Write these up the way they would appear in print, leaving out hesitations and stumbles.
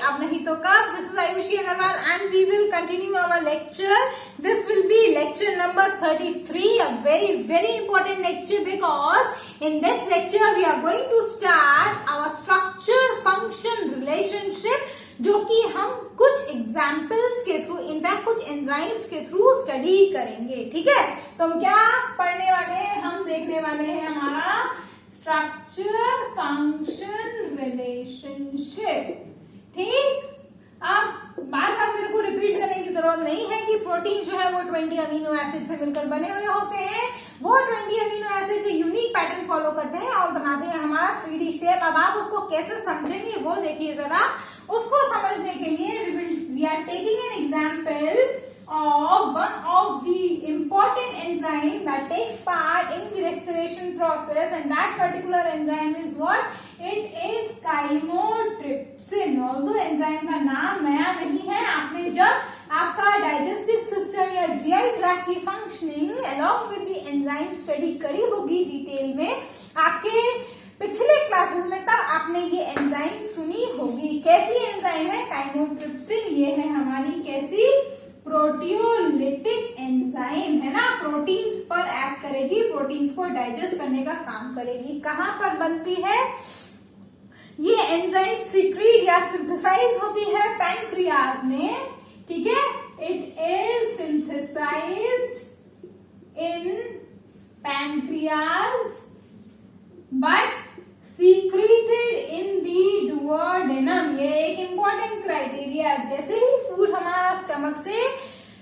अब नहीं तो कब। This is Ayushi Agarwal and we will continue our lecture. This will be lecture number 33, a very very important lecture because in this lecture we are going to start our structure function relationship, जो कि हम कुछ examples के through, in fact कुछ enzymes के through study करेंगे। ठीक है, तो हम क्या पढ़ने वाले हैं, हम देखने वाले हैं हमारा स्ट्रक्चर फंक्शन रिलेशनशिप। ठीक, अब बार बार मेरे को रिपीट करने की जरूरत नहीं है कि प्रोटीन जो है वो 20 अमीनो एसिड से मिलकर बने हुए होते हैं। वो 20 अमीनो एसिड से यूनिक पैटर्न फॉलो करते हैं और बनाते हैं हमारा 3D शेप। अब आप उसको कैसे समझेंगे वो देखिए जरा। उसको समझने के लिए we are taking an example of one of the important enzyme that takes part in the respiration process, and that particular enzyme is what? It is chymotrypsin। although enzyme का नाम नया नहीं है, आपने जब आपका डाइजेस्टिव सिस्टम या GI tract की functioning along with the enzyme study करी होगी डिटेल में आपके पिछले क्लासेस में, तब आपने ये एंजाइम सुनी होगी। कैसी एंजाइम है? काइमोट्रिप्सिन। ये है हमारी कैसी? प्रोटियोलिटिक एंजाइम है ना, प्रोटीन्स पर एक्ट करेगी, प्रोटीन्स को डाइजेस्ट करने का काम करेगी। कहां पर बनती है ये एंजाइम? सीक्रेट या सिंथेसाइज होती है पैनक्रियाज में। ठीक है, it is synthesized in pancreas but secreted in the duodenum. ये एक इंपॉर्टेंट क्राइटेरिया। जैसे ही फूड हमारा स्टमक से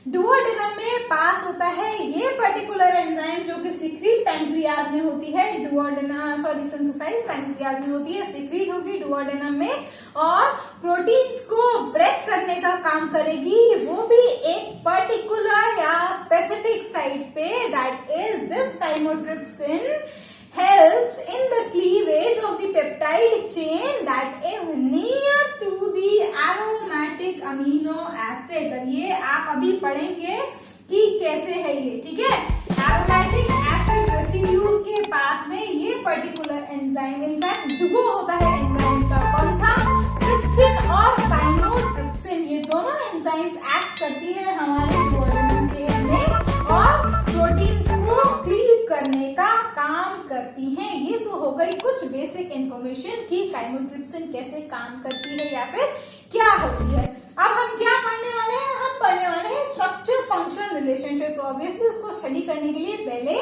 डुओडेनम में पास होता है, ये पर्टिकुलर एंजाइम जो कि सीक्रेट पैनक्रियाज में होती है, सिंथेसाइज पैनक्रियाज में होती है, सीक्रेट होगी डुओडेनम में और प्रोटीन्स को ब्रेक करने का काम करेगी, वो भी एक पर्टिकुलर या स्पेसिफिक साइट पे। That is this chymotrypsin helps in the cleavage of the peptide chain that is near to the aromatic amino acid। और ये आप अभी पढ़ेंगे कि कैसे है ये। ठीक है, aromatic acid रेसिड्यूज के पास में ये पर्टिकुलर एंजाइम, इनफैक्ट डुओ होता है एंजाइम का। कौन सा? ट्रिप्सिन और काइमोट्रिप्सिन। ये दोनों एंजाइम्स एक्ट करती है हमारे डुओडेनम के अंदर और प्रोटीन्स को क्लीव करने का काम करती हैं। ये तो हो गई कुछ बेसिक इंफॉर्मेशन कि काइमोट्रिप्सिन कैसे काम करती है या फिर क्या होती है। अब हम क्या पढ़ने वाले हैं? हम पढ़ने वाले हैं स्ट्रक्चर फंक्शन रिलेशनशिप। तो ऑब्वियसली उसको स्टडी करने के लिए पहले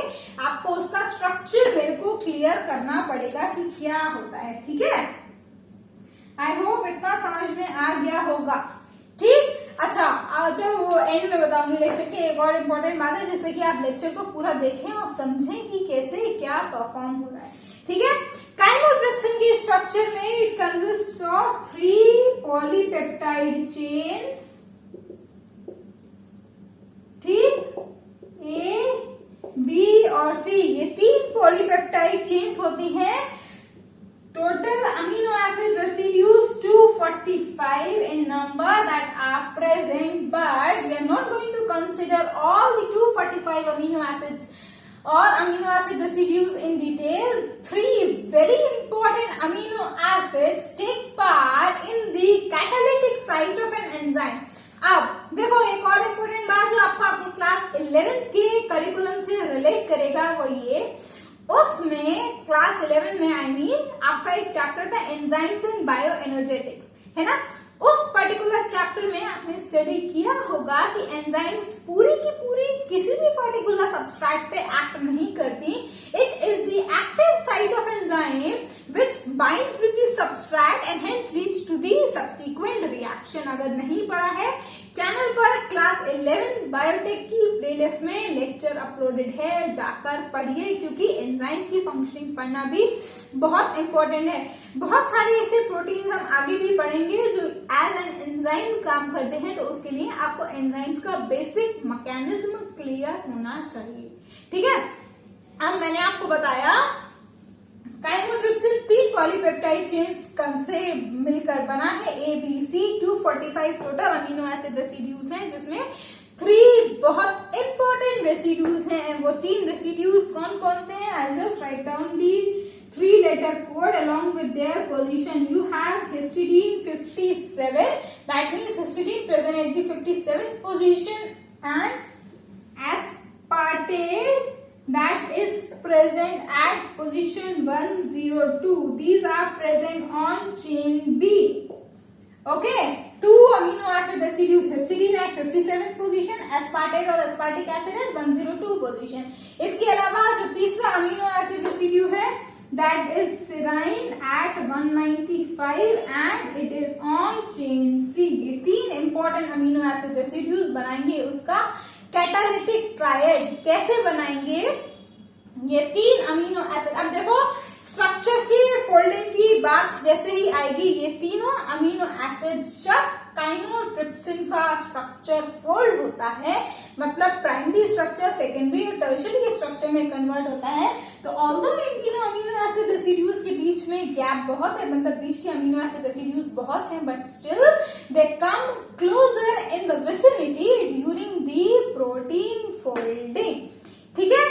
आपको उसका स्ट्रक्चर मेरे को क्लियर करना पड़ेगा कि क्या होता है। ठीक है, आई होप इतना समझ में आ गया होगा। ठीक, अच्छा चलो वो एंड में बताऊंगी लेक्चर की। एक और इम्पोर्टेंट बात है जिससे कि आप लेक्चर को पूरा देखें और समझें कि कैसे क्या परफॉर्म हो रहा है। ठीक है, काइमोट्रिप्सिन की स्ट्रक्चर में it consist of 3 polypeptide chains. ठीक, ए, बी और सी, ये 3 पॉलीपेप्टाइड चेन्स होती हैं। Total amino acid residues 245 in number that are present, but we are not going to consider all the 245 amino acids or amino acid residues in detail. 3 very important amino acids take part in the catalytic site of an enzyme. अब देखो एक और important बात जो आपको आपके class 11 के curriculum से रिलेट करेगा वो ये, उसमें क्लास 11 में आपका एक चैप्टर था एंजाइम्स एंड बायो एनर्जेटिक्स, है ना। उस पर्टिकुलर चैप्टर में आपने स्टडी किया होगा कि एंजाइम्स पूरी की पूरी किसी भी पर्टिकुलर सबस्ट्रेट पे एक्ट नहीं करती। It is the active site of enzyme which binds with the substrate and hence leads to the subsequent reaction। अगर नहीं पढ़ा है, चैनल पर क्लास 11 बायोटेक की प्लेलिस्ट में लेक्चर अपलोडेड है, जाकर पढ़िए, क्योंकि एंजाइम की फंक्शनिंग पढ़ना भी बहुत इंपॉर्टेंट है। बहुत सारे ऐसे प्रोटीन हम आगे भी पढ़ेंगे जो एज एन एंजाइम काम करते हैं, तो उसके लिए आपको एंजाइम्स का बेसिक मैकेनिज्म क्लियर होना चाहिए। ठीक है, अब मैंने आपको बताया काइमोट्रिप्सिन 3 पॉलीपेप्टाइड चेन्स से मिलकर बना है। A B C 245 total amino acid residues हैं, जिसमें 3 बहुत इंपॉर्टेंट रेसिड्यूज हैं। वो 3 रेसिड्यूज कौन कौन से हैं? I just write down the 3-letter code along with their position. You have histidine 57, that means histidine present at the 57th position, and aspartate that is present at position 102. These are present on chain B. Okay, 2 amino acid residues, histidine at 57th position, aspartate और aspartic acid at 102 position. इसके अलावा जो तीसरा amino acid residue है that is serine at 195 and it is on chain C. ये 3 important amino acid residues बनाएंगे उसका catalytic triad. कैसे बनाएंगे ये 3 अमीनो एसिड? अब देखो स्ट्रक्चर की फोल्डिंग की बात जैसे ही आएगी, ये तीनों अमीनो एसिड जब काइमोट्रिप्सिन का स्ट्रक्चर फोल्ड होता है, मतलब प्राइमरी स्ट्रक्चर सेकेंडरी और टर्शियरी के स्ट्रक्चर में कन्वर्ट होता है, तो ऑल्दो इन तीनों अमीनो एसिड रेसिड्यूज के बीच में गैप बहुत है, मतलब बीच के अमीनो एसिड रेसिड्यूज बहुत हैं, but still they come closer in the vicinity during the protein folding. ठीक है,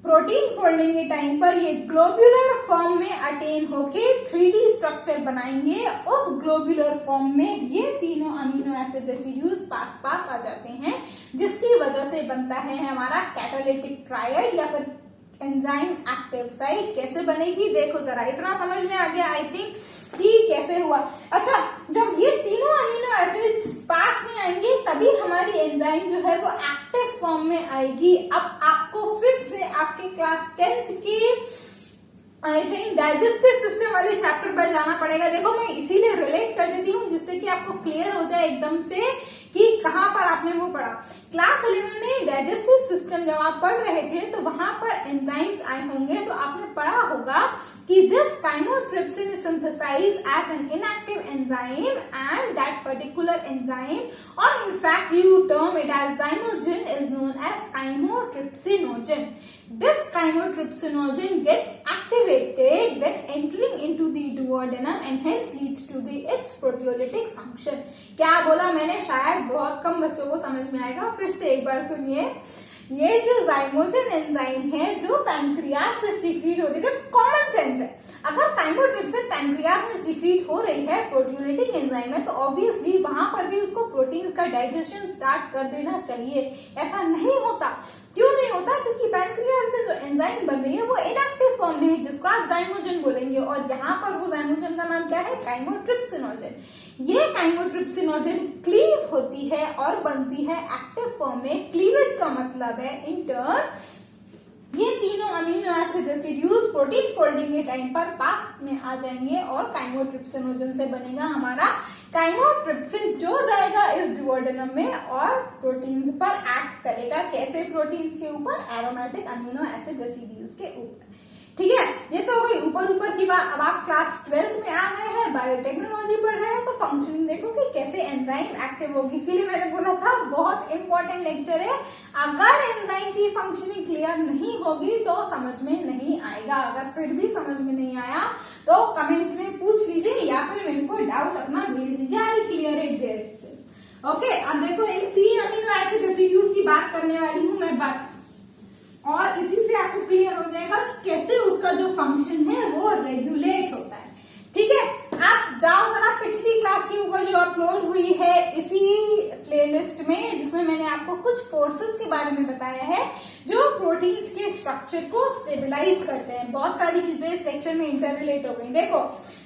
प्रोटीन फोल्डिंग के टाइम पर ये ग्लोब्यूलर फॉर्म में अटेन होके 3D स्ट्रक्चर बनाएंगे. उस ग्लोब्यूलर फॉर्म में ये तीनों अमीनो एसिड रेसिड्यूज पास आ जाते हैं, जिसकी वजह से बनता है हमारा कैटालिटिक ट्रायड या फिर एंजाइम एक्टिव साइट. कैसे बनेगी देखो जरा, इतना समझ में आ गया आई थिंक कि कैसे हुआ. अच्छा, जब ये तीनों अमीनो एसिड्स पास में आएंगे तभी हमारी एंजाइम जो है वो एक्टिव फॉर्म में आएगी. अब आपको फिर से आपके क्लास 10th की आई थिंक डाइजेस्टिव सिस्टम वाले चैप्टर पर जाना पड़ेगा. देखो मैं इसीलिए रिलेट कर देती हूँ जिससे कि आपको क्लियर हो जाए एकदम से कि कहाँ पर आपने वो पढ़ा. क्लास 11 में डाइजेस्टिव सिस्टम जब आप पढ़ रहे थे तो वहां पर एंजाइम्स आए होंगे, तो आपने पढ़ा होगा कि this chymotrypsin is synthesized as an inactive enzyme and that particular enzyme और in fact you term it as zymogen is known as chymotrypsinogen. This chymotrypsinogen gets activated when entering into the duodenum and hence leads to its proteolytic function. क्या बोला मैंने? शायद बहुत कम बच्चों को समझ में आएगा, फिर से एक बार सुनिए. ये जो zymogen एंजाइम है जो पैंक्रियाज से सीक्रेट होती है, कॉमन सेंस है, अगर काइमोट्रिप्सिन पैंक्रियाज में सीक्रेट हो रही है, प्रोटियोलिटिक एंजाइम है, तो ऑब्वियसली वहां पर भी उसको प्रोटीन का डाइजेशन स्टार्ट कर देना चाहिए. ऐसा नहीं होता. क्यों नहीं होता? क्योंकि पैंक्रियाज में जो एंजाइम बन रही है वो इनएक्टिव फॉर्म में है, जिसको आप zymogen बोलेंगे, और यहाँ पर वो zymogen का नाम क्या है? काइमोट्रिप्सिनोजन. ये काइमोट्रिप्सिनोजन क्लीव होती है और बनती है एक्टिव फॉर्म में. क्लीवेज का मतलब है इन टर्न ये तीनों amino acid residues protein folding के टाइम पर पास में आ जाएंगे और काइमोट्रिप्सिनोजन से बनेगा हमारा काइमोट्रिप्सिन, जो जाएगा इस डुओडेनम में और प्रोटीन्स पर एक्ट करेगा. कैसे? प्रोटीन्स के ऊपर, एरोमेटिक अमीनो एसिड रेसिड्यूज के ऊपर. ठीक है, ये तो हो गई ऊपर की बात. अब आप क्लास 12 में आ गए हैं, बायोटेक्नोलॉजी पढ़ रहे हैं, तो फंक्शनिंग देखो कि कैसे एंजाइम एक्टिव होगी. इसीलिए मैंने बोला था बहुत इंपॉर्टेंट लेक्चर है. अगर एंजाइम की फंक्शनिंग क्लियर नहीं होगी तो समझ में नहीं आएगा. अगर फिर भी समझ में नहीं आया तो कमेंट्स में पूछ लीजिए या फिर मेरे को डाउट अपना भेज दीजिए. I will clear it there. Okay, अब देखो इन 3 अमीनो एसिड रेसिड्यूज की बात करने वाली हूं मैं बस, और इसी से आपको क्लियर हो जाएगा कि कैसे उसका जो फंक्शन है वो रेगुलेट होता है. ठीक है, आप जाओ जरा पिछली क्लास के ऊपर जो अपलोड हुई है इसी प्लेलिस्ट में, जिसमें मैंने आपको कुछ फोर्सेस के बारे में बताया है जो प्रोटीन्स के स्ट्रक्चर को स्टेबलाइज करते हैं. बहुत सारी चीजें इस लेक्चर में इंटर रिलेट हो गई. देखो,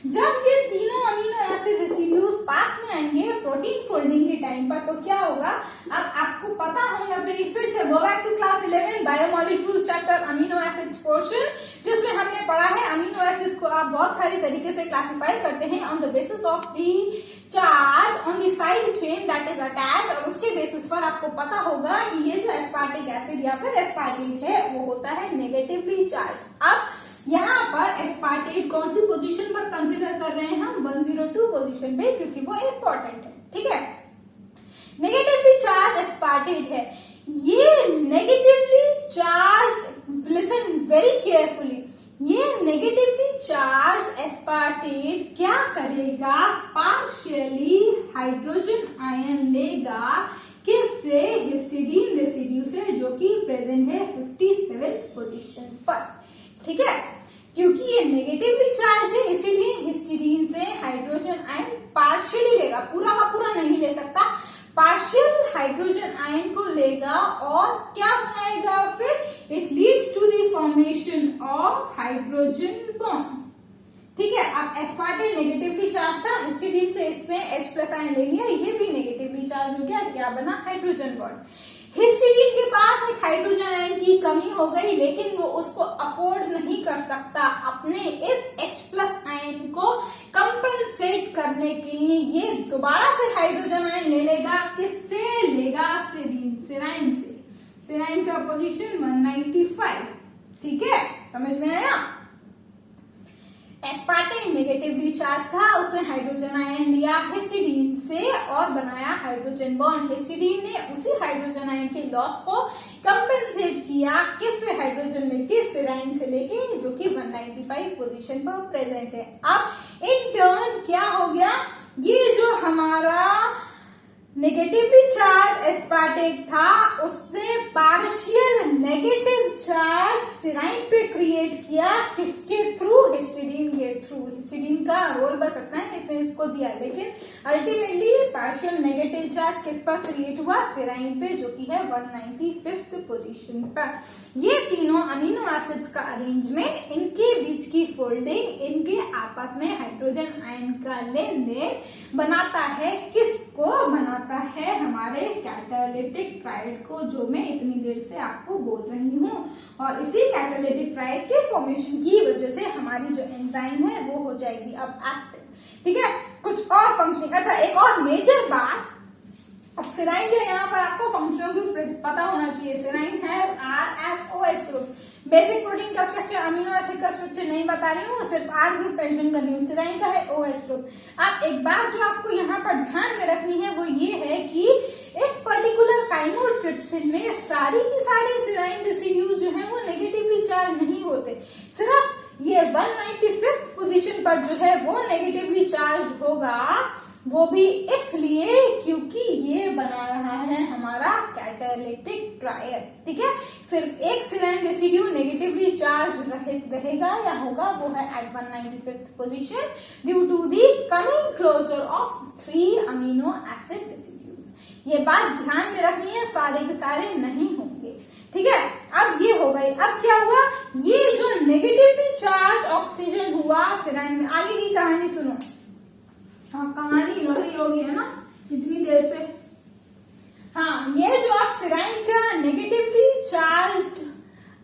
जब ये तीनों अमीनो एसिड रेसिड्यूज पास में आएंगे प्रोटीन फोल्डिंग के टाइम पर, तो क्या होगा? अब आपको पता होना चाहिए. फिर से go back to class 11 biomolecules chapter amino acids portion, जिसमें हमने पढ़ा है अमीनो एसिड्स को आप बहुत सारी तरीके से क्लासिफाई करते हैं on the basis of the charge on the side chain that is attach, और उसके बेसिस पर आपको पता होगा कि ये जो एस्पार्टिक एसिड या फिर एस्पार्टेट है वो होता है नेगेटिवली चार्ज. अब यहाँ पर एस्पार्टेट कौन सी पोजीशन पर कंसीडर कर रहे हैं हम? 102 पोजीशन पे, क्योंकि वो इंपॉर्टेंट है. ठीक है, नेगेटिवली चार्ज एस्पार्टेट है. ये negatively charge, listen very carefully, ये नेगेटिवली चार्ज एस्पार्टेट क्या करेगा? पार्शियली हाइड्रोजन आयन लेगा. किससे? हिस्टिडीन रेसिड्यू से, जो कि प्रेजेंट है 57th पोजीशन पर. ठीक है, क्योंकि ये नेगेटिवली चार्ज है, इसीलिए हिस्टीडीन से हाइड्रोजन आयन पार्शियली लेगा, पूरा का पूरा नहीं ले सकता, पार्शियल हाइड्रोजन आयन को लेगा और क्या बनाएगा फिर, it leads to the formation of hydrogen bond. ठीक है, अब एस्पार्टेट नेगेटिवली चार्ज था, हिस्टीडीन से इसने H+ आयन ले लिया, ये भी नेगेटिवली चार्ज हो गया, क्या बना, हाइड्रोजन बॉन्ड। हिस्टीडीन के पास एक हाइड्रोजन आयन की कमी हो गई, लेकिन वो उसको अफोर्ड नहीं कर सकता अपने इस H+ आयन को कंपनसेट करने के लिए, ये दोबारा से हाइड्रोजन आयन ले लेगा, किससे लेगा, सेराइन से। सेराइन का पोजीशन 195। ठीक है, समझ में आया। एस्पार्टेट नेगेटिवली चार्ज था, उसने हाइड्रोजन आयन लिया हिस्टीडीन से और बनाया हाइड्रोजन बॉन्ड। हिस्टीडीन ने उसी हाइड्रोजन आयन के लॉस को कंपेंसेट किया, किससे, हाइड्रोजन लेके, सेराइन से लेके, जो कि 195 पोजीशन पर प्रेजेंट है। अब इन टर्न क्या हो गया, ये जो हमारा नेगेटिवली चार्ज एस्पार्टेट था, उसने पार्शियल नेगेटिव चार्ज सेराइन पे क्रिएट किया, किसके थ्रू, हिस्टीडीन के थ्रू। हिस्टीडीन का रोल बस इतना है, इसने इसको दिया, लेकिन अल्टीमेटली पार्शियल नेगेटिव चार्ज किस पर क्रिएट हुआ, सेराइन पे, जो कि है 195th पोजीशन पर। ये तीनों अमीनो एसिड्स का अरेंजमेंट, इनके बीच की फोल्डिंग, इनके आपस में हाइड्रोजन आयन का लेन देन बनाता है, किसको बनाता है, हमारे कैटालिटिक ट्राइड को, जो मैं इतनी देर से आपको बोल रही हूँ। और इसी कैटालिटिक ट्राइड के फॉर्मेशन की वजह से हमारी जो एंजाइम है वो हो जाएगी अब एक्टिव। ठीक है, कुछ और फंक्शनिंग। अच्छा, एक और मेजर बात, अब सेराइन के यहाँ पर आपको फंक्शनल ग्रुप पता होना चाहिए। सेराइन है RSOH ग्रुप। बेसिक प्रोटीन का स्ट्रक्चर, अमीनो एसिड का स्ट्रक्चर नहीं बता रही हूँ, सिर्फ R ग्रुप मेंशन कर रही हूँ। सेराइन का है OH ग्रुप। अब एक बात जो आपको यहाँ पर ध्यान में रखनी है वो ये है कि इस पर्टिकुलर काइमोट्रिप्सिन में सारी की सारी सेराइन रेसिड्यूज जो है वो नेगेटिवली चार्ज नहीं होते, सिर्फ ये 195th पोजीशन पर जो है वो नेगेटिवली चार्ज होगा, वो भी इसलिए क्योंकि ये बना रहा है हमारा कैटालिटिक ट्रायड। ठीक है, सिर्फ एक सेराइन रेसिड्यू नेगेटिवली चार्ज रहेगा या होगा, वो है at 195th position due to the coming closer of 3 amino acid residues. ये बात ध्यान में रखनी है, सारे के सारे नहीं होंगे। ठीक है, अब ये हो गई। अब क्या हुआ, ये जो नेगेटिवली चार्ज ऑक्सीजन हुआ सेराइन में, आगे की कहानी सुनो। हाँ, कहानी लग रही होगी है ना इतनी देर से। हाँ, ये जो आप सेराइन का नेगेटिवली चार्ज्ड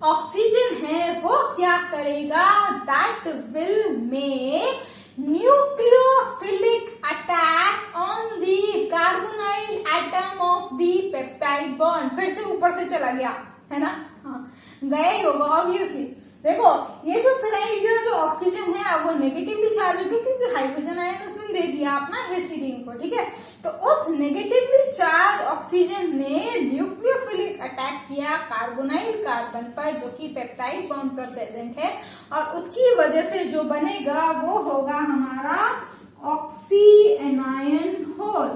ऑक्सीजन है वो क्या करेगा, that will make nucleophilic attack on the carbonyl atom of the peptide bond. फिर से ऊपर से चला गया है ना, हाँ गया ही होगा ऑब्वियसली। देखो, ये जो सेराइन का जो ऑक्सीजन है अब वो नेगेटिवली चार्ज हो गया, क्योंकि हाइड्रोजन आयन उसने दे दिया अपना हिस्टीडीन को। ठीक है, तो उस नेगेटिवली चार्ज ऑक्सीजन ने न्यूक्लियोफिलिक अटैक किया कार्बोनाइल कार्बन पर, जो कि पेप्टाइड बॉन्ड पर प्रेजेंट है, और उसकी वजह से जो बनेगा वो होगा हमारा ऑक्सी एनायन होल।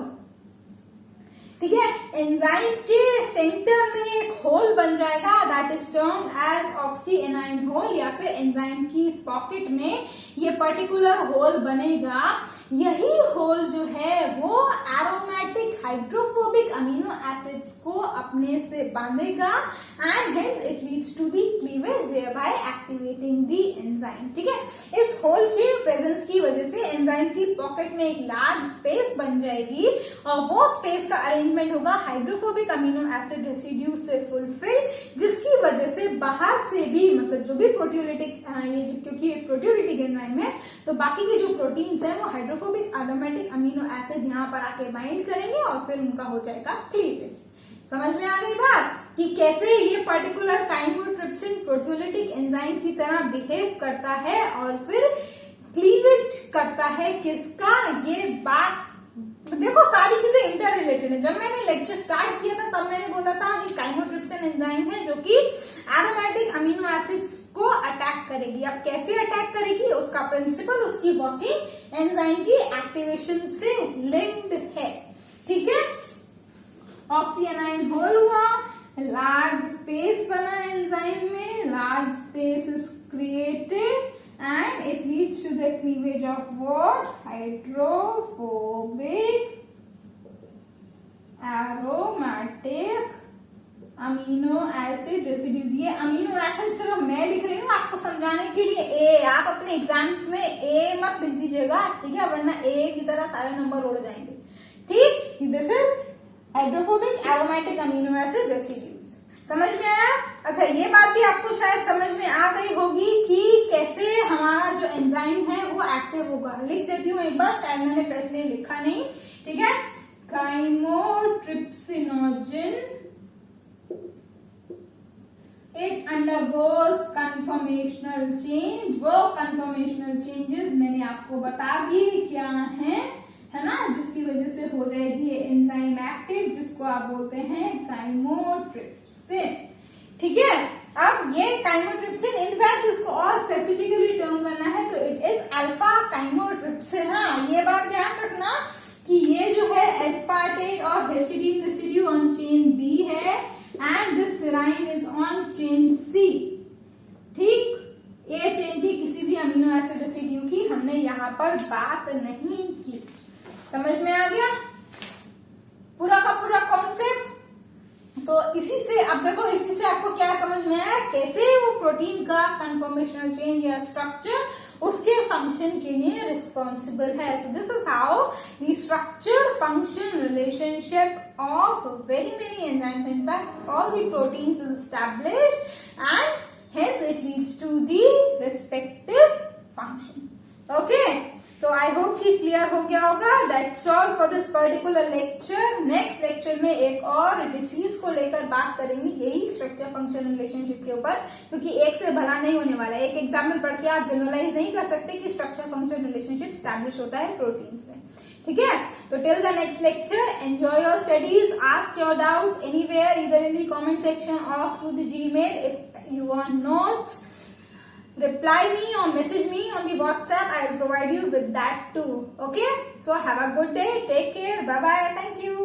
ठीक है, एंजाइम के सेंटर में एक होल बन जाएगा, that is termed as oxy anion hole, या फिर एंजाइम की पॉकेट में ये पर्टिकुलर होल बनेगा। यही होल जो है वो एरोमेटिक हाइड्रोफोबिक अमीनो एसिड्स को अपने से बांधेगा, and hence it leads to the cleavage, thereby activating the enzyme. ठीक है, इस होल के प्रेजेंस की वजह से एंजाइम की पॉकेट में एक लार्ज स्पेस बन जाएगी, और वो स्पेस का अरेंजमेंट होगा हाइड्रोफोबिक अमीनो एसिड रेसिड्यू से फुलफिल, जिसकी वजह से बाहर से भी, मतलब जो भी प्रोटियोलिटिक, क्योंकि ये प्रोटियोलिटिक एंजाइम है, तो बाकी के जो प्रोटीन्स हैं वो हाइड्रोफोबिक एरोमेटिक अमीनो एसिड यहाँ पर आके बाइंड करेंगे और फिर उनका हो जाएगा क्लीवेज। समझ में आ गई बात कि कैसे ये पर्टिकुलर काइमोट्रिप्सिन प्रोटियोलिटिक एंजाइम की तरह बिहेव करता है और फिर क्लीवेज करता है किसका। ये बात देखो, सारी चीजें इंटर रिलेटेड है। जब मैंने लेक्चर स्टार्ट किया था तब मैंने बोला था कि काइमोट्रिप्सिन एंजाइम है जो कि एरोमेटिक अमीनो एसिड्स को अटैक करेगी। अब कैसे अटैक करेगी, उसका प्रिंसिपल, उसकी वर्किंग एंजाइम की एक्टिवेशन से लिंक्ड है। ठीक है, ऑक्सी एनायन होल हुआ, लार्ज स्पेस बना एंजाइम में, large space is created, and it leads to the cleavage of what? Hydrophobic aromatic amino acid residues. ये अमीनो एसिड सिर्फ मैं लिख रही हूँ आपको समझाने के लिए। ए आप अपने एग्जाम्स में ए मत लिख दीजिएगा, ठीक है, वरना ए की तरह सारे नंबर उड़ जाएंगे। ठीक, this is hydrophobic aromatic amino acid residues. समझ में आया? अच्छा, ये बात भी आपको शायद समझ में आ गई होगी कि कैसे हमारा जो एंजाइम है वो एक्टिव होगा। लिख देती हूँ एक बार, शायद मैंने पहले लिखा नहीं, ठीक है। Chymotrypsinogen, it undergoes conformational change। वो conformational changes मैंने आपको बता दिए क्या है ना, जिसकी वजह से हो जाएगी ये एंजाइम एक्टिव, जिसको आप बोलते हैं काइमोट्रिप्सिन। ठीक है, अब ये काइमोट्रिप्सिन इनफैक्ट इसको और स्पेसिफिकली टर्म करना है तो इट इज अल्फा काइमोट्रिप्सिन। हाँ, ये बात ध्यान रखना कि ये जो है एस्पार्टेट और histidine residue on chain B है and this serine is on chain C। ठीक, ये चेन की किसी भी अमीनो एसिड रेसिड्यू की हमने यहाँ पर बात नहीं की। समझ में आ गया पूरा का पूरा कॉन्सेप्ट? तो इसी से अब देखो, इसी से आपको क्या समझ में आया, कैसे वो प्रोटीन का कन्फॉर्मेशनल चेंज या स्ट्रक्चर उसके फंक्शन के लिए रिस्पॉन्सिबल है। So this is how the structure function relationship of very many enzymes, in fact all the proteins is established and hence it leads to the respective function. Okay, तो I hope कि clear हो गया होगा। That's all for this particular lecture. Next lecture में एक और disease को लेकर बात करेंगे, यही स्ट्रक्चर फंक्शन रिलेशनशिप के ऊपर, क्योंकि एक से भला नहीं होने वाला है। एक एग्जाम्पल पढ़ के आप जनरलाइज नहीं कर सकते कि स्ट्रक्चर फंक्शन रिलेशनशिप स्टैब्लिश होता है प्रोटीन्स में। ठीक है, तो till the next lecture, enjoy your studies, ask your doubts anywhere, either in the comment section or through the Gmail if you want notes. Reply me or message me on the WhatsApp. I will provide you with that too. Okay? So have a good day. Take care. Bye bye. Thank you.